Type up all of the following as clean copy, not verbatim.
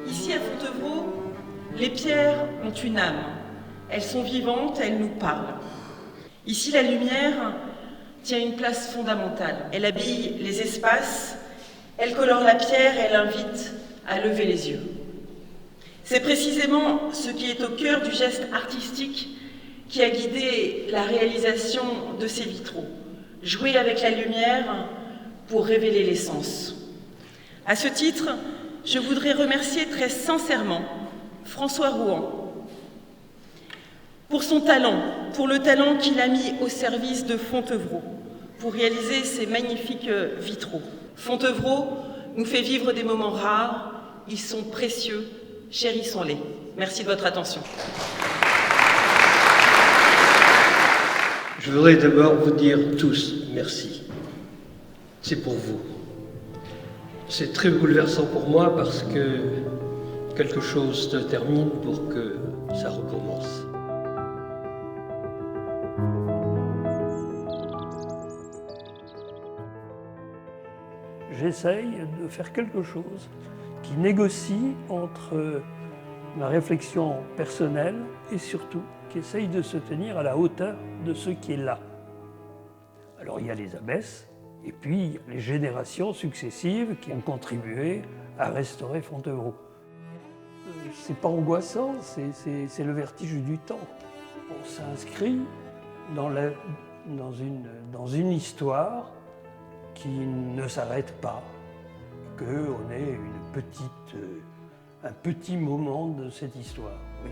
Ici à Fontevraud, les pierres ont une âme. Elles sont vivantes, elles nous parlent. Ici, la lumière tient une place fondamentale. Elle habille les espaces, elle colore la pierre, elle invite à lever les yeux. C'est précisément ce qui est au cœur du geste artistique qui a guidé la réalisation de ces vitraux. Jouer avec la lumière pour révéler l'essence. À ce titre, je voudrais remercier très sincèrement François Rouen pour son talent, pour le talent qu'il a mis au service de Fontevraud pour réaliser ces magnifiques vitraux. Fontevraud nous fait vivre des moments rares, ils sont précieux, chérissons-les. Merci de votre attention. Je voudrais d'abord vous dire tous merci. C'est pour vous. C'est très bouleversant pour moi parce que quelque chose se termine pour que ça recommence. J'essaye de faire quelque chose qui négocie entre ma réflexion personnelle et surtout qui essaye de se tenir à la hauteur de ce qui est là. Alors il y a les abbesses et puis il y a les générations successives qui ont contribué à restaurer Fontevraud. C'est pas angoissant, c'est le vertige du temps. On s'inscrit dans une histoire qui ne s'arrête pas, qu'on est un petit moment de cette histoire. Oui.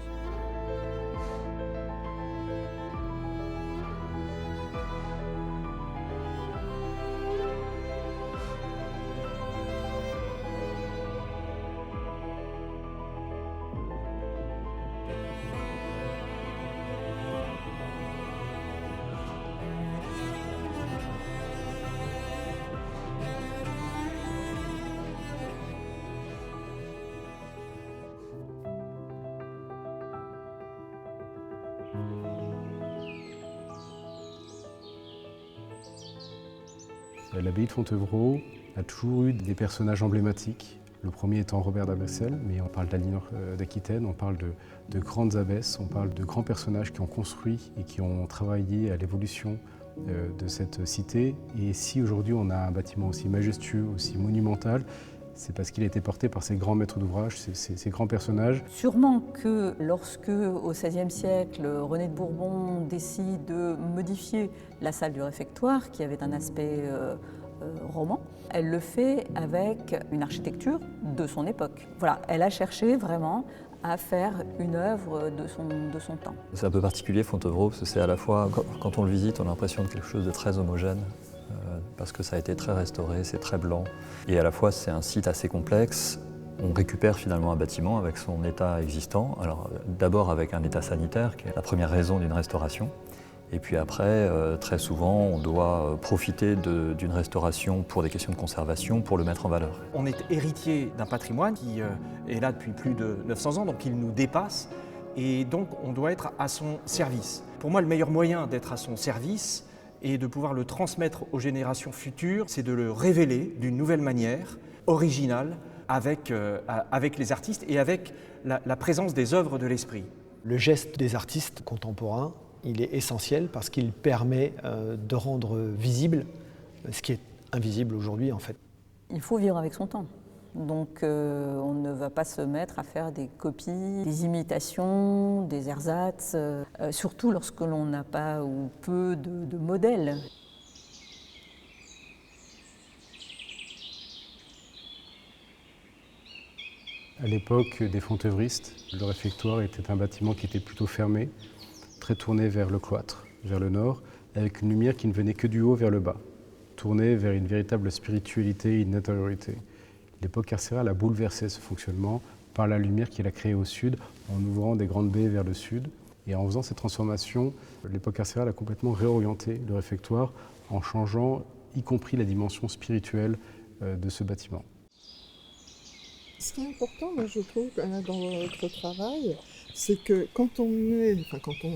L'abbaye de Fontevraud a toujours eu des personnages emblématiques. Le premier étant Robert d'Abbessel, mais on parle d'Aliénor d'Aquitaine, on parle de grandes abbesses, on parle de grands personnages qui ont construit et qui ont travaillé à l'évolution de cette cité. Et si aujourd'hui on a un bâtiment aussi majestueux, aussi monumental, c'est parce qu'il a été porté par ces grands maîtres d'ouvrage, ces grands personnages. Sûrement que lorsque, au XVIe siècle, René de Bourbon décide de modifier la salle du réfectoire, qui avait un aspect roman, elle le fait avec une architecture de son époque. Voilà, elle a cherché vraiment à faire une œuvre de son temps. C'est un peu particulier Fontevraud, parce que c'est à la fois, quand on le visite, on a l'impression de quelque chose de très homogène, parce que ça a été très restauré, c'est très blanc. Et à la fois, c'est un site assez complexe. On récupère finalement un bâtiment avec son état existant. Alors d'abord avec un état sanitaire, qui est la première raison d'une restauration. Et puis après, très souvent, on doit profiter d'une restauration pour des questions de conservation, pour le mettre en valeur. On est héritier d'un patrimoine qui est là depuis plus de 900 ans, donc il nous dépasse. Et donc on doit être à son service. Pour moi, le meilleur moyen d'être à son service et de pouvoir le transmettre aux générations futures, c'est de le révéler d'une nouvelle manière, originale, avec les artistes et avec la présence des œuvres de l'esprit. Le geste des artistes contemporains, il est essentiel parce qu'il permet de rendre visible ce qui est invisible aujourd'hui en fait. Il faut vivre avec son temps. Donc on ne va pas se mettre à faire des copies, des imitations, des ersatz, surtout lorsque l'on n'a pas ou peu de modèles. À l'époque des fontevristes, le réfectoire était un bâtiment qui était plutôt fermé, très tourné vers le cloître, vers le nord, avec une lumière qui ne venait que du haut vers le bas, tournée vers une véritable spiritualité, une intériorité. L'époque carcérale a bouleversé ce fonctionnement par la lumière qu'il a créée au sud, en ouvrant des grandes baies vers le sud. Et en faisant cette transformation, l'époque carcérale a complètement réorienté le réfectoire en changeant, y compris la dimension spirituelle de ce bâtiment. Ce qui est important, moi, je trouve, dans votre travail, c'est que quand on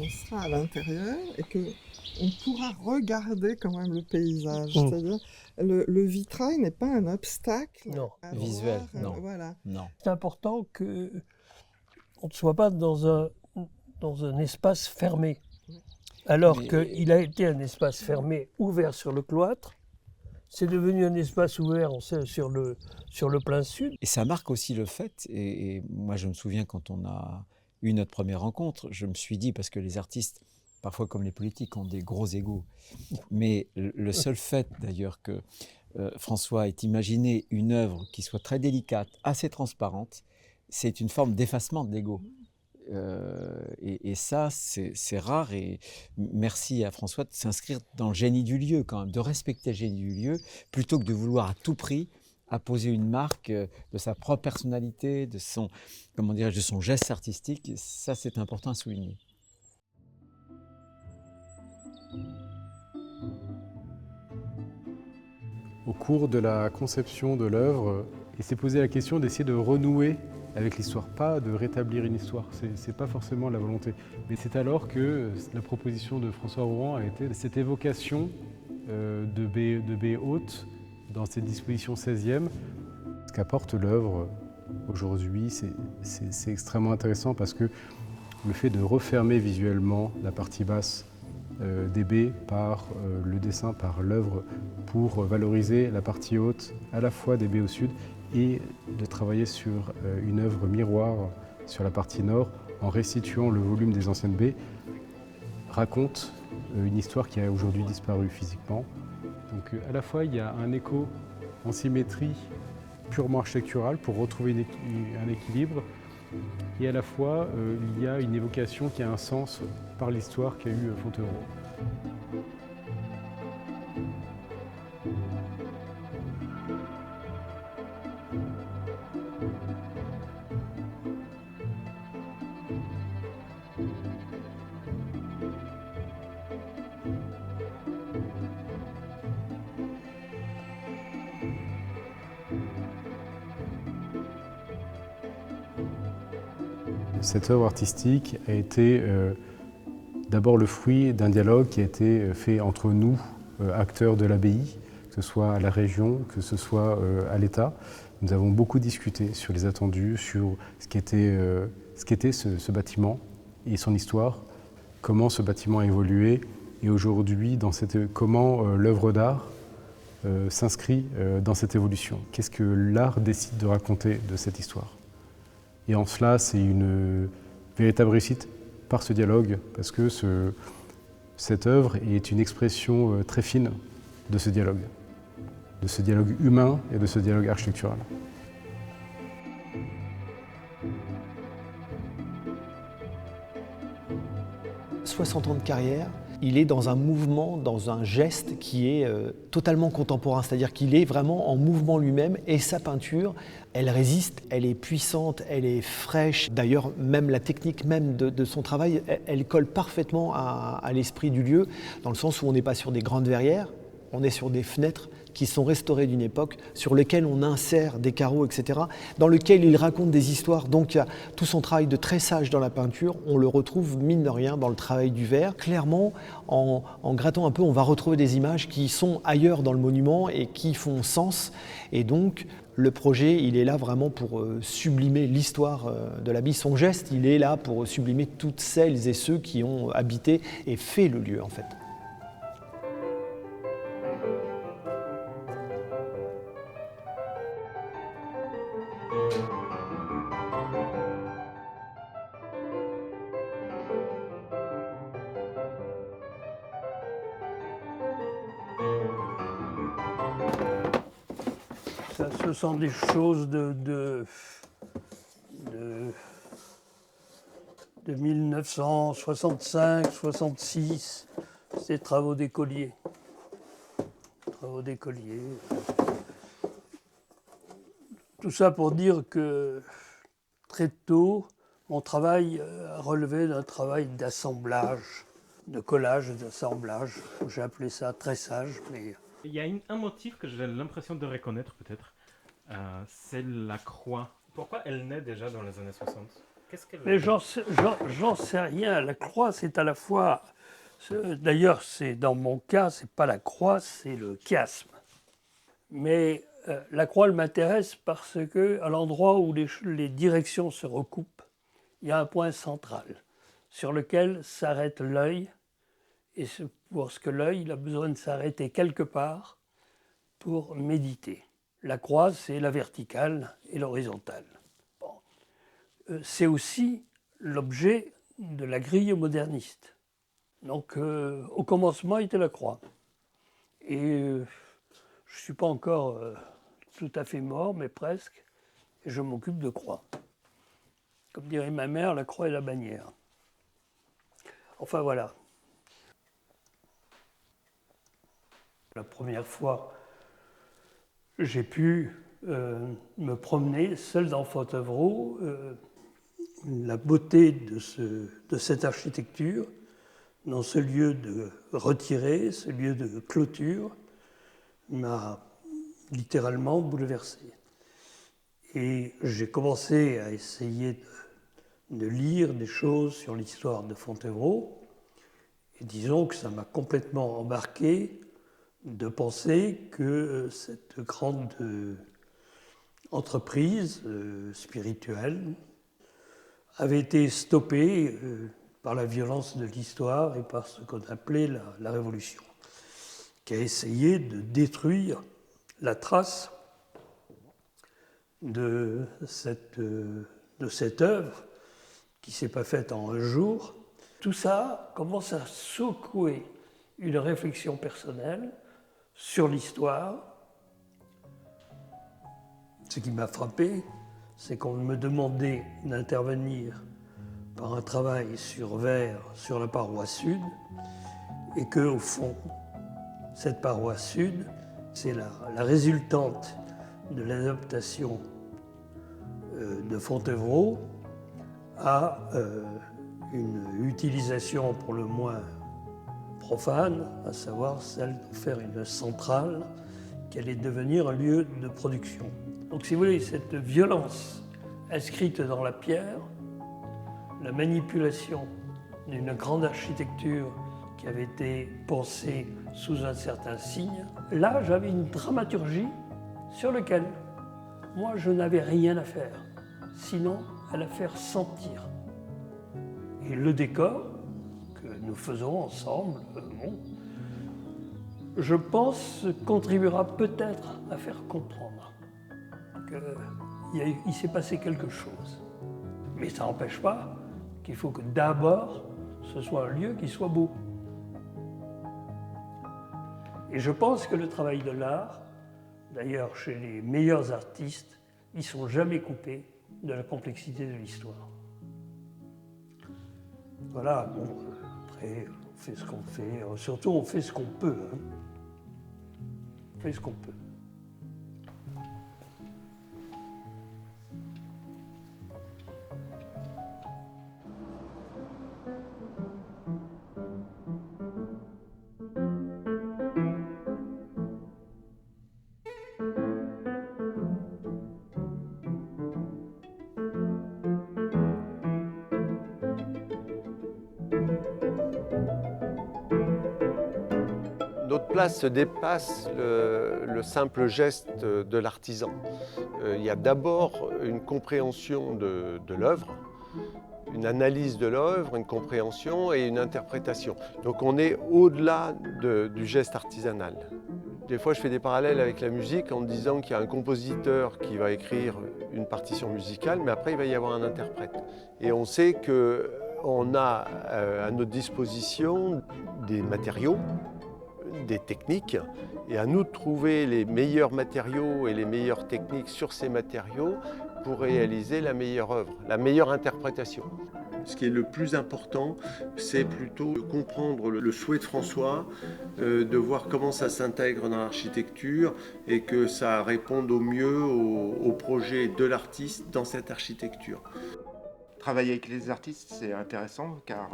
sera à l'intérieur et qu'on pourra regarder quand même le paysage, c'est-à-dire le vitrail n'est pas un obstacle visuel, voir, voilà. Non. C'est important qu'on ne soit pas dans un espace fermé. Alors qu'il a été un espace fermé, ouvert sur le cloître, c'est devenu un espace ouvert sur le plein sud. Et ça marque aussi le fait, et moi je me souviens quand on a eu notre première rencontre, je me suis dit, parce que les artistes, parfois comme les politiques, ont des gros égos, mais le seul fait d'ailleurs que François ait imaginé une œuvre qui soit très délicate, assez transparente, c'est une forme d'effacement de l'ego. Et ça, c'est rare, et merci à François de s'inscrire dans le génie du lieu quand même, de respecter le génie du lieu, plutôt que de vouloir à tout prix apposer une marque de sa propre personnalité, de son geste artistique. Et ça, c'est important à souligner. Au cours de la conception de l'œuvre, il s'est posé la question d'essayer de renouer avec l'histoire, pas de rétablir une histoire, c'est pas forcément la volonté. Mais c'est alors que la proposition de François Rohan a été cette évocation de baies hautes dans cette disposition 16e. Ce qu'apporte l'œuvre aujourd'hui, c'est extrêmement intéressant parce que le fait de refermer visuellement la partie basse des baies par le dessin, par l'œuvre, pour valoriser la partie haute à la fois des baies au sud et de travailler sur une œuvre miroir sur la partie nord en restituant le volume des anciennes baies, raconte une histoire qui a aujourd'hui disparu physiquement. Donc à la fois il y a un écho en symétrie purement architecturale pour retrouver un équilibre, et à la fois il y a une évocation qui a un sens par l'histoire qu'a eu Fontevraud. Cette œuvre artistique a été d'abord le fruit d'un dialogue qui a été fait entre nous, acteurs de l'abbaye, que ce soit à la région, que ce soit à l'État. Nous avons beaucoup discuté sur les attendus, sur ce qu'était ce bâtiment et son histoire, comment ce bâtiment a évolué, et aujourd'hui, comment l'œuvre d'art s'inscrit dans cette évolution. Qu'est-ce que l'art décide de raconter de cette histoire? Et en cela, c'est une véritable réussite par ce dialogue, parce que cette œuvre est une expression très fine de ce dialogue humain et de ce dialogue architectural. « 60 ans de carrière », il est dans un mouvement, dans un geste qui est totalement contemporain, c'est-à-dire qu'il est vraiment en mouvement lui-même, et sa peinture, elle résiste, elle est puissante, elle est fraîche. D'ailleurs, même la technique même de son travail, elle colle parfaitement à l'esprit du lieu, dans le sens où on n'est pas sur des grandes verrières, on est sur des fenêtres qui sont restaurées d'une époque, sur lesquelles on insère des carreaux, etc., dans lesquels il raconte des histoires. Donc il y a tout son travail de tressage dans la peinture, on le retrouve mine de rien dans le travail du verre. Clairement, en grattant un peu, on va retrouver des images qui sont ailleurs dans le monument et qui font sens. Et donc le projet, il est là vraiment pour sublimer l'histoire de l'abbaye. Son geste, il est là pour sublimer toutes celles et ceux qui ont habité et fait le lieu en fait. Ce sont des choses de 1965-66, c'est travaux d'écoliers. Tout ça pour dire que très tôt, Mon travail relevait d'un travail d'assemblage, de collage et d'assemblage. J'ai appelé ça tressage, mais... Il y a un motif que j'ai l'impression de reconnaître peut-être, c'est la croix. Pourquoi elle naît déjà dans les années 60 ? Qu'est-ce qu'elle... Mais j'en sais rien. La croix, c'est à la fois... D'ailleurs, c'est dans mon cas, c'est pas la croix, c'est le chiasme. Mais la croix, elle m'intéresse parce que à l'endroit où les directions se recoupent, il y a un point central sur lequel s'arrête l'œil. Et pour ce que l'œil, il a besoin de s'arrêter quelque part pour méditer. La croix, c'est la verticale et l'horizontale. Bon. C'est aussi l'objet de la grille moderniste. Donc, au commencement, était la croix. Et je ne suis pas encore tout à fait mort, mais presque. Et je m'occupe de croix. Comme dirait ma mère, la croix et la bannière. Enfin, voilà. La première fois, j'ai pu me promener seul dans Fontevraud. La beauté de cette architecture, dans ce lieu de retiré, ce lieu de clôture, m'a littéralement bouleversé. Et j'ai commencé à essayer de lire des choses sur l'histoire de Fontevraud. Et disons que ça m'a complètement embarqué de penser que cette grande entreprise spirituelle avait été stoppée par la violence de l'histoire et par ce qu'on appelait la Révolution, qui a essayé de détruire la trace de cette œuvre qui ne s'est pas faite en un jour. Tout ça commence à secouer une réflexion personnelle sur l'histoire. Ce qui m'a frappé, c'est qu'on me demandait d'intervenir par un travail sur verre sur la paroi sud, et qu'au fond, cette paroi sud, c'est la résultante de l'adaptation de Fontevraud à une utilisation pour le moins profane, à savoir celle de faire une centrale qui allait devenir un lieu de production. Donc si vous voulez, cette violence inscrite dans la pierre, la manipulation d'une grande architecture qui avait été pensée sous un certain signe, là j'avais une dramaturgie sur laquelle moi je n'avais rien à faire, sinon à la faire sentir. Et le décor que nous faisons ensemble, je pense, contribuera peut-être à faire comprendre qu'il s'est passé quelque chose. Mais ça n'empêche pas qu'il faut que d'abord, ce soit un lieu qui soit beau. Et je pense que le travail de l'art, d'ailleurs chez les meilleurs artistes, ils ne sont jamais coupés de la complexité de l'histoire. Voilà, bon, après, on fait ce qu'on fait. Surtout, on fait ce qu'on peut. Hein. On fait ce qu'on peut. Notre place dépasse le simple geste de l'artisan. Il y a d'abord une compréhension de l'œuvre, une analyse de l'œuvre, une compréhension et une interprétation. Donc on est au-delà du geste artisanal. Des fois, je fais des parallèles avec la musique en disant qu'il y a un compositeur qui va écrire une partition musicale, mais après, il va y avoir un interprète. Et on sait qu'on a à notre disposition des matériaux, des techniques, et à nous de trouver les meilleurs matériaux et les meilleures techniques sur ces matériaux pour réaliser la meilleure œuvre, la meilleure interprétation. Ce qui est le plus important, c'est plutôt de comprendre le souhait de François, de voir comment ça s'intègre dans l'architecture et que ça réponde au mieux au projet de l'artiste dans cette architecture. Travailler avec les artistes, c'est intéressant car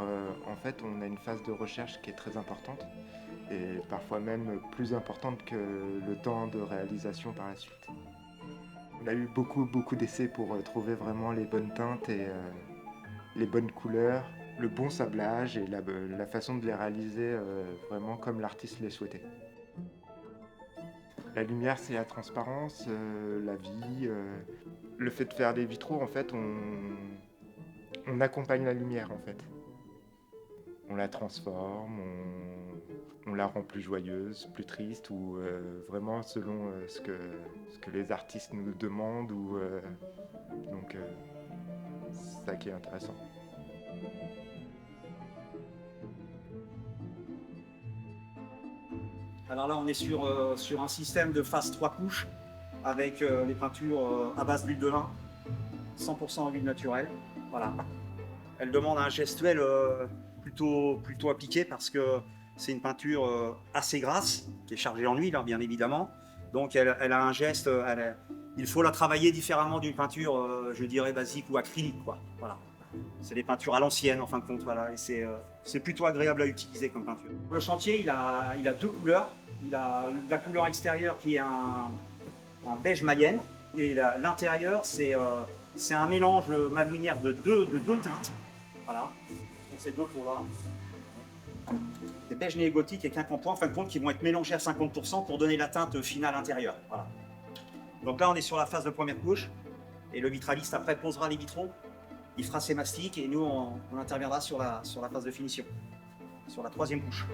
en fait, on a une phase de recherche qui est très importante et parfois même plus importante que le temps de réalisation par la suite. On a eu beaucoup d'essais pour trouver vraiment les bonnes teintes et les bonnes couleurs, le bon sablage et la façon de les réaliser vraiment comme l'artiste les souhaitait. La lumière, c'est la transparence, la vie. Le fait de faire des vitraux, en fait, on accompagne la lumière, en fait. On la transforme, on la rend plus joyeuse, plus triste, ou vraiment selon ce que les artistes nous demandent. Donc, c'est ça qui est intéressant. Alors là, on est sur un système de phase 3 couches avec les peintures à base d'huile de lin, 100% huile naturelle. Voilà. Elle demande un gestuel plutôt appliqué parce que c'est une peinture assez grasse, qui est chargée en huile, hein, bien évidemment. Donc elle a un geste, il faut la travailler différemment d'une peinture, je dirais, basique ou acrylique, quoi. Voilà. C'est des peintures à l'ancienne, en fin de compte, voilà, et c'est plutôt agréable à utiliser comme peinture. Le chantier, il a deux couleurs. Il a la couleur extérieure qui est un beige mayenne, et l'intérieur, c'est un mélange malouinière de deux teintes. Voilà, donc ces deux tons-là. Des beige néogotiques et quincampoix, en fin de compte, qui vont être mélangés à 50% pour donner la teinte finale intérieure. Voilà. Donc là, on est sur la phase de première couche, et le vitraliste, après, posera les vitraux. Il fera ses mastiques et nous, on interviendra sur la phase de finition, sur la troisième couche.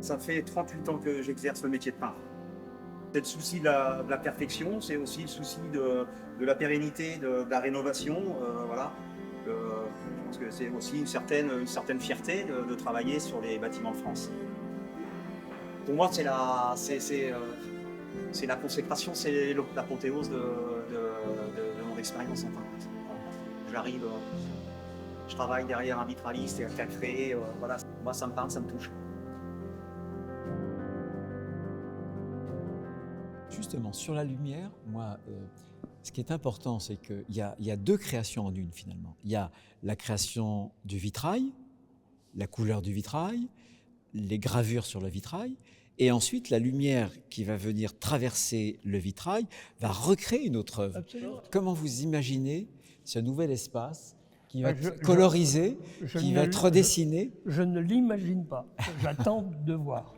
Ça fait 38 ans que j'exerce le métier de peintre. C'est le souci de la perfection, c'est aussi le souci de la pérennité, de la rénovation. Voilà. Je pense que c'est aussi une certaine fierté de travailler sur les bâtiments de France. Pour moi, c'est la consécration, c'est l'apothéose de mon expérience en peinture. J'arrive, je travaille derrière un vitraliste qui a créé, voilà. Moi, ça me parle, ça me touche. Justement, sur la lumière, moi, ce qui est important, c'est qu'il y a deux créations en une, finalement. Il y a la création du vitrail, la couleur du vitrail, les gravures sur le vitrail, et ensuite la lumière qui va venir traverser le vitrail va recréer une autre œuvre. Absolument. Comment vous imaginez ce nouvel espace qui va être colorisé, qui va être redessiné? Je ne l'imagine pas. J'attends de voir.